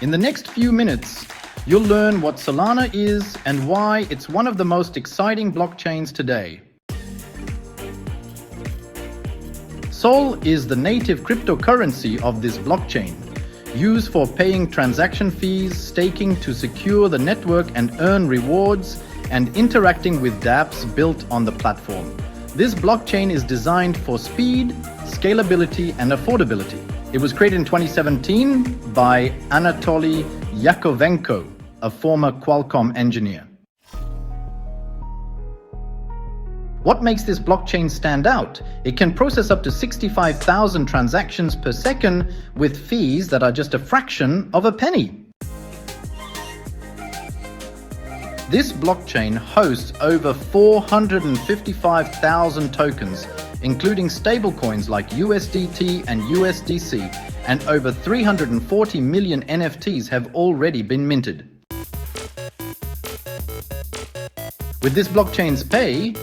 In the next few minutes, you'll learn what Solana is and why it's one of the most exciting blockchains today. Sol is the native cryptocurrency of this blockchain, used for paying transaction fees, staking to secure the network and earn rewards, and interacting with dApps built on the platform. This blockchain is designed for speed, scalability, and affordability. It was created in 2017 by Anatoly Yakovenko, a former Qualcomm engineer. What makes this blockchain stand out? It can process up to 65,000 transactions per second with fees that are just a fraction of a penny. This blockchain hosts over 455,000 tokens, including stablecoins like USDT and USDC, and over 340 million NFTs have already been minted. With this blockchain's Pay,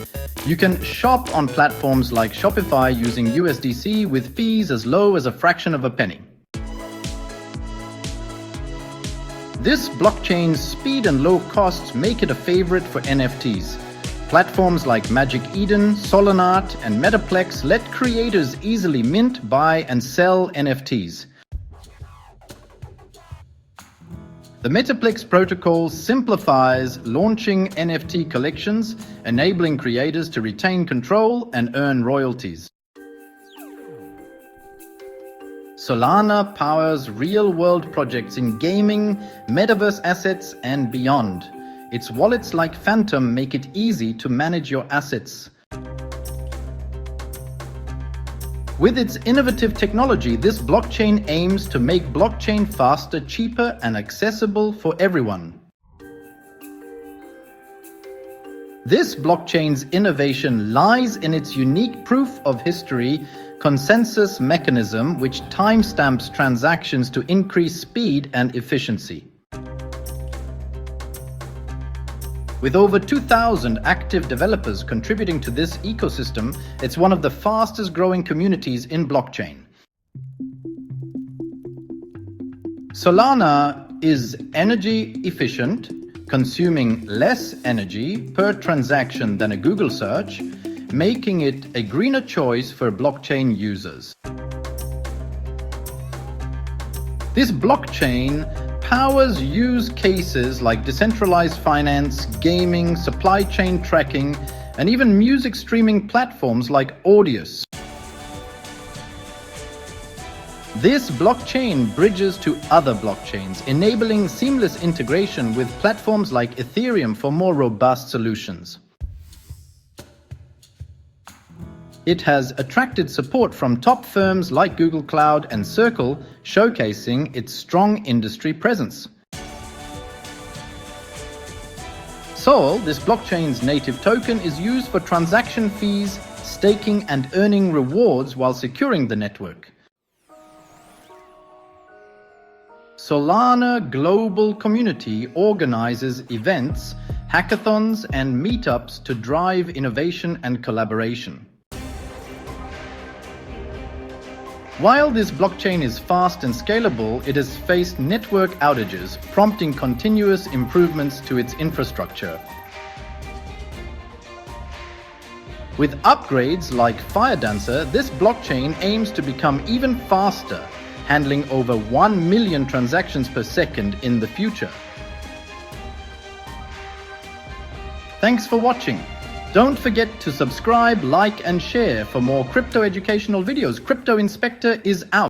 you can shop on platforms like Shopify using USDC with fees as low as a fraction of a penny. This blockchain's speed and low costs make it a favorite for NFTs. Platforms like Magic Eden, Solana and Metaplex let creators easily mint, buy, and sell NFTs. The Metaplex Protocol simplifies launching NFT collections, enabling creators to retain control and earn royalties. Solana powers real-world projects in gaming, metaverse assets, and beyond. Its wallets like Phantom make it easy to manage your assets. With its innovative technology, this blockchain aims to make blockchain faster, cheaper, and accessible for everyone. This blockchain's innovation lies in its unique proof of history consensus mechanism, which timestamps transactions to increase speed and efficiency. With over 2,000 active developers contributing to this ecosystem, it's one of the fastest growing communities in blockchain. Solana is energy efficient, consuming less energy per transaction than a Google search, making it a greener choice for blockchain users. This blockchain powers use cases like decentralized finance, gaming, supply chain tracking, and even music streaming platforms like Audius. This blockchain bridges to other blockchains, enabling seamless integration with platforms like Ethereum for more robust solutions. It has attracted support from top firms like Google Cloud and Circle, showcasing its strong industry presence. Sol, this blockchain's native token, is used for transaction fees, staking, and earning rewards while securing the network. Solana Global Community organizes events, hackathons, and meetups to drive innovation and collaboration. While this blockchain is fast and scalable, it has faced network outages, prompting continuous improvements to its infrastructure. With upgrades like FireDancer, this blockchain aims to become even faster, handling over 1 million transactions per second in the future. Thanks for watching. Don't forget to subscribe, like, and share for more crypto educational videos. Crypto Inspector is out.